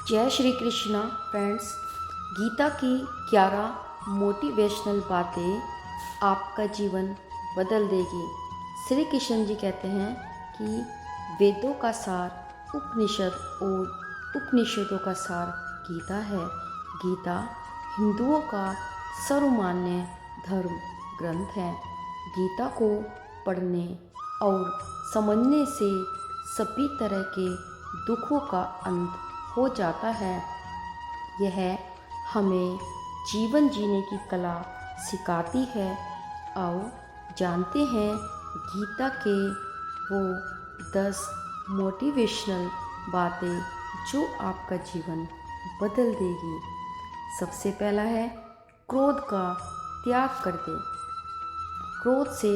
जय श्री कृष्णा फ्रेंड्स। गीता की 11 मोटिवेशनल बातें आपका जीवन बदल देगी। श्री कृष्ण जी कहते हैं कि वेदों का सार उपनिषद और उपनिषदों का सार गीता है। गीता हिंदुओं का सर्वमान्य धर्म ग्रंथ है। गीता को पढ़ने और समझने से सभी तरह के दुखों का अंत हो जाता है। यह हमें जीवन जीने की कला सिखाती है। आओ जानते हैं गीता के वो 10 मोटिवेशनल बातें जो आपका जीवन बदल देगी। सबसे पहला है क्रोध का त्याग कर दे। क्रोध से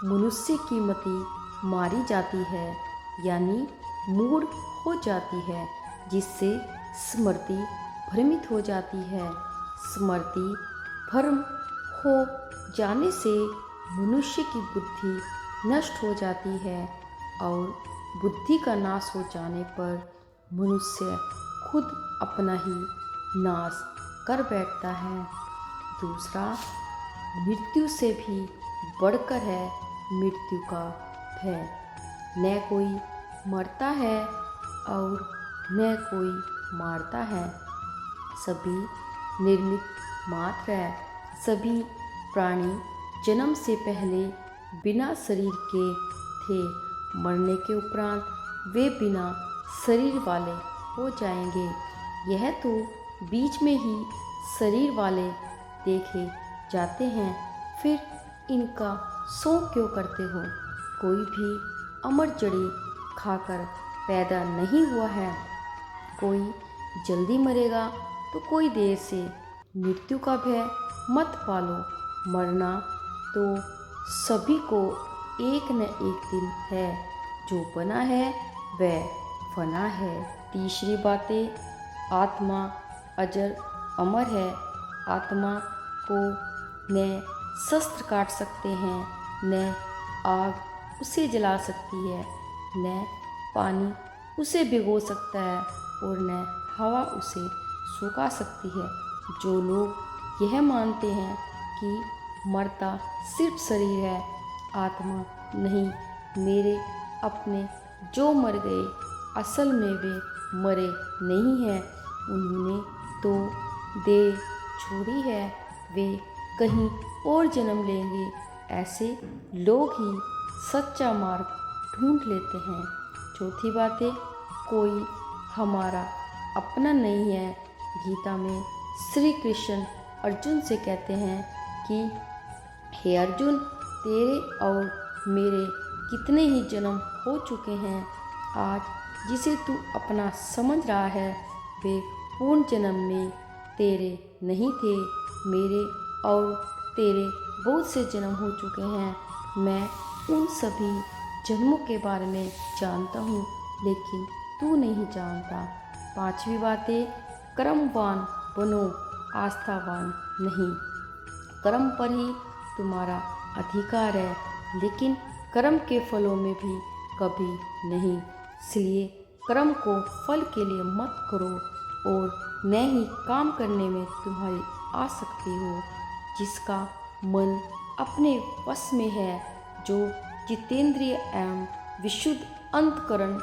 मनुष्य की मति मारी जाती है, यानी मूड हो जाती है, जिससे स्मृति भ्रमित हो जाती है। स्मृति भ्रम हो जाने से मनुष्य की बुद्धि नष्ट हो जाती है और बुद्धि का नाश हो जाने पर मनुष्य खुद अपना ही नाश कर बैठता है। दूसरा, मृत्यु से भी बढ़कर है मृत्यु का भय। न कोई मरता है और न कोई मारता है, सभी निर्मित मात्र है। सभी प्राणी जन्म से पहले बिना शरीर के थे, मरने के उपरांत वे बिना शरीर वाले हो जाएंगे। यह तो बीच में ही शरीर वाले देखे जाते हैं, फिर इनका शौक क्यों करते हो? कोई भी अमर जड़ी खाकर पैदा नहीं हुआ है। कोई जल्दी मरेगा तो कोई देर से। मृत्यु का भय मत पालो, मरना तो सभी को एक न एक दिन है। जो बना है वह फना है। तीसरी बातें, आत्मा अजर अमर है। आत्मा को न शस्त्र काट सकते हैं, न आग उसे जला सकती है, न पानी उसे भिगो सकता है और न हवा उसे सुखा सकती है। जो लोग यह मानते हैं कि मरता सिर्फ शरीर है, आत्मा नहीं, मेरे अपने जो मर गए असल में वे मरे नहीं हैं, उन्होंने तो देह छोड़ी है, वे कहीं और जन्म लेंगे। ऐसे लोग ही सच्चा मार्ग ढूंढ लेते हैं। चौथी बातें, कोई हमारा अपना नहीं है। गीता में श्री कृष्ण अर्जुन से कहते हैं कि हे अर्जुन, तेरे और मेरे कितने ही जन्म हो चुके हैं। आज जिसे तू अपना समझ रहा है वे पूर्ण जन्म में तेरे नहीं थे। मेरे और तेरे बहुत से जन्म हो चुके हैं। मैं उन सभी जन्मों के बारे में जानता हूँ, लेकिन तू नहीं जानता। पांचवी बातें, कर्मवान बनो, आस्थावान नहीं। कर्म पर ही तुम्हारा अधिकार है, लेकिन कर्म के फलों में भी कभी नहीं। इसलिए कर्म को फल के लिए मत करो और न ही काम करने में तुम्हारी आसक्ति हो। जिसका मन अपने वश में है, जो जितेंद्रिय एवं विशुद्ध अंतकरण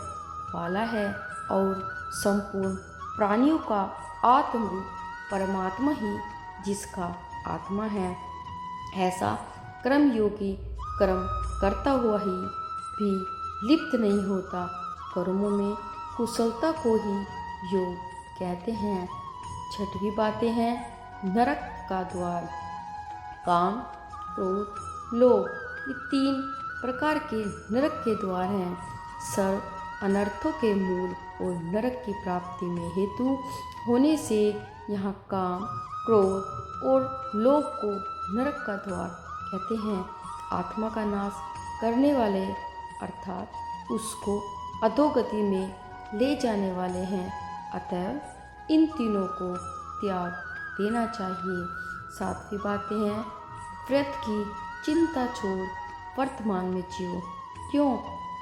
वाला है और संपूर्ण प्राणियों का आत्मरूप परमात्मा ही जिसका आत्मा है, ऐसा कर्मयोगी कर्म करता हुआ ही भी लिप्त नहीं होता। कर्मों में कुशलता को ही योग कहते हैं। छठवीं बातें हैं नरक का द्वार। काम, क्रोध, लोभ, ये 3 प्रकार के नरक के द्वार हैं। सर्व अनर्थों के मूल और नरक की प्राप्ति में हेतु होने से यहाँ काम, क्रोध और लोभ को नरक का द्वार कहते हैं। आत्मा का नाश करने वाले अर्थात उसको अधोगति में ले जाने वाले हैं। अतः इन तीनों को त्याग देना चाहिए। 7वीं बातें हैं व्रत की चिंता छोड़ वर्तमान में जियो। क्यों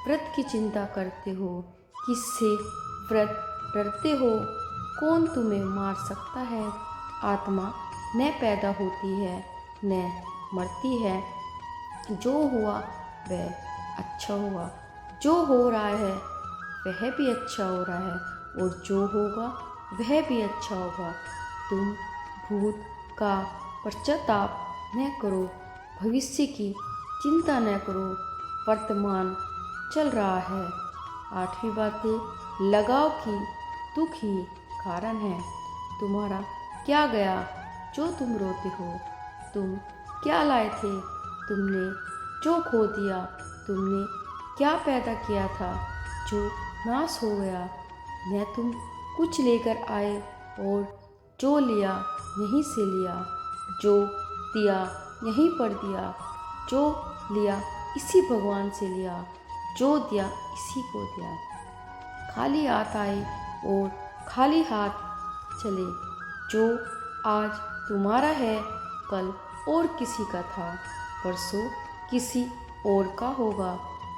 व्रत की चिंता करते हो? किससे व्रत डरते हो? कौन तुम्हें मार सकता है। आत्मा न पैदा होती है न मरती है। जो हुआ वह अच्छा हुआ, जो हो रहा है वह भी अच्छा हो रहा है और जो होगा वह भी अच्छा होगा। तुम भूत का पश्चाताप न करो, भविष्य की चिंता न करो, वर्तमान चल रहा है। 8वीं बातें, लगाव की दुख ही कारण है। तुम्हारा क्या गया जो तुम रोते हो। तुम क्या लाए थे, तुमने जो खो दिया। तुमने क्या पैदा किया था जो नाश हो गया। न तुम कुछ लेकर आए और जो लिया यहीं से लिया, जो दिया यहीं पर दिया, जो लिया इसी भगवान से लिया, जो दिया इसी को दिया। खाली हाथ आए और खाली हाथ चले। जो आज तुम्हारा है कल और किसी का था, परसों किसी और का होगा।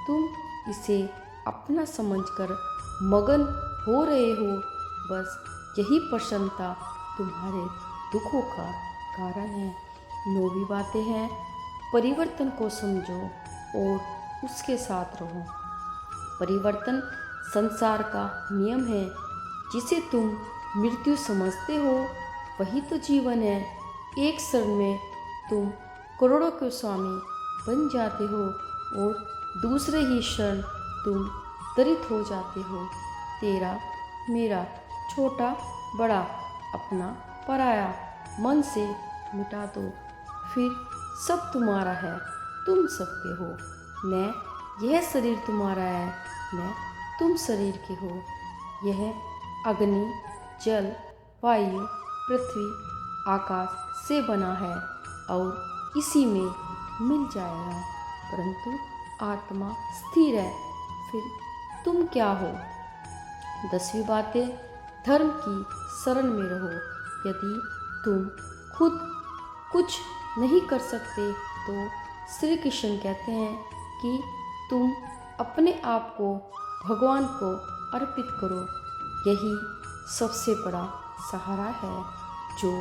तुम इसे अपना समझकर मगन हो रहे हो, बस यही प्रसन्नता तुम्हारे दुखों का कारण है। 9वीं बातें हैं, परिवर्तन को समझो और उसके साथ रहो। परिवर्तन संसार का नियम है। जिसे तुम मृत्यु समझते हो वही तो जीवन है। एक क्षण में तुम करोड़ों के स्वामी बन जाते हो और दूसरे ही क्षण तुम दरिद्र हो जाते हो। तेरा मेरा, छोटा बड़ा, अपना पराया मन से मिटा दो, फिर सब तुम्हारा है, तुम सबके हो। न यह शरीर तुम्हारा है न तुम शरीर के हो। यह अग्नि, जल, वायु, पृथ्वी, आकाश से बना है और इसी में मिल जाएगा। परंतु आत्मा स्थिर है, फिर तुम क्या हो। 10वीं बातें, धर्म की शरण में रहो। यदि तुम खुद कुछ नहीं कर सकते तो श्री कृष्ण कहते हैं कि तुम अपने आप को भगवान को अर्पित करो। यही सबसे बड़ा सहारा है। जो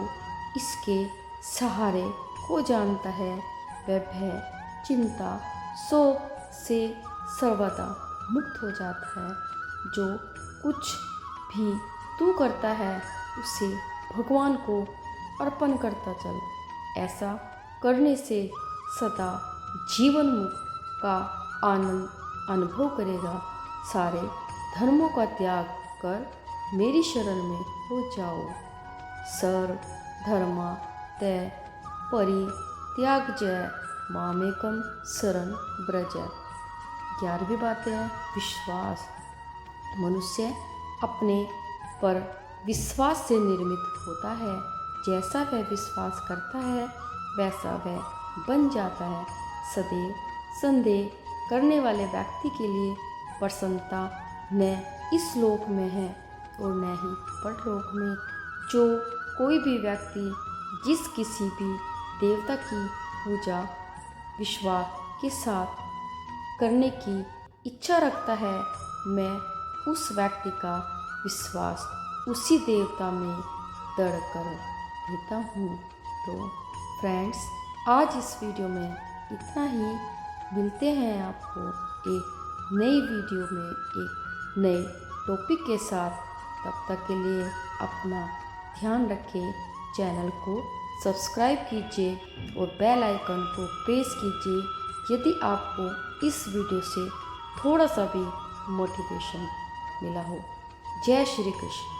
इसके सहारे को जानता है वह भय, चिंता, शोक से सर्वदा मुक्त हो जाता है। जो कुछ भी तू करता है उसे भगवान को अर्पण करता चल। ऐसा करने से सदा जीवन मुक्त का आनंद अनुभव करेगा। सारे धर्मों का त्याग कर मेरी शरण में हो जाओ। सर्व धर्मा तय परित्याग जय मामेकम शरण ब्रज। 11वीं बातें हैं, विश्वास। मनुष्य अपने पर विश्वास से निर्मित होता है। जैसा वह विश्वास करता है वैसा वह बन जाता है। सदैव संदेह करने वाले व्यक्ति के लिए प्रसन्नता न इस लोक में है और न ही परलोक में। जो कोई भी व्यक्ति जिस किसी भी देवता की पूजा विश्वास के साथ करने की इच्छा रखता है, मैं उस व्यक्ति का विश्वास उसी देवता में दृढ़ कर देता हूँ। तो फ्रेंड्स, आज इस वीडियो में इतना ही। मिलते हैं आपको एक नई वीडियो में एक नए टॉपिक के साथ। तब तक के लिए अपना ध्यान रखें। चैनल को सब्सक्राइब कीजिए और बेल आइकन को प्रेस कीजिए यदि आपको इस वीडियो से थोड़ा सा भी मोटिवेशन मिला हो। जय श्री कृष्ण।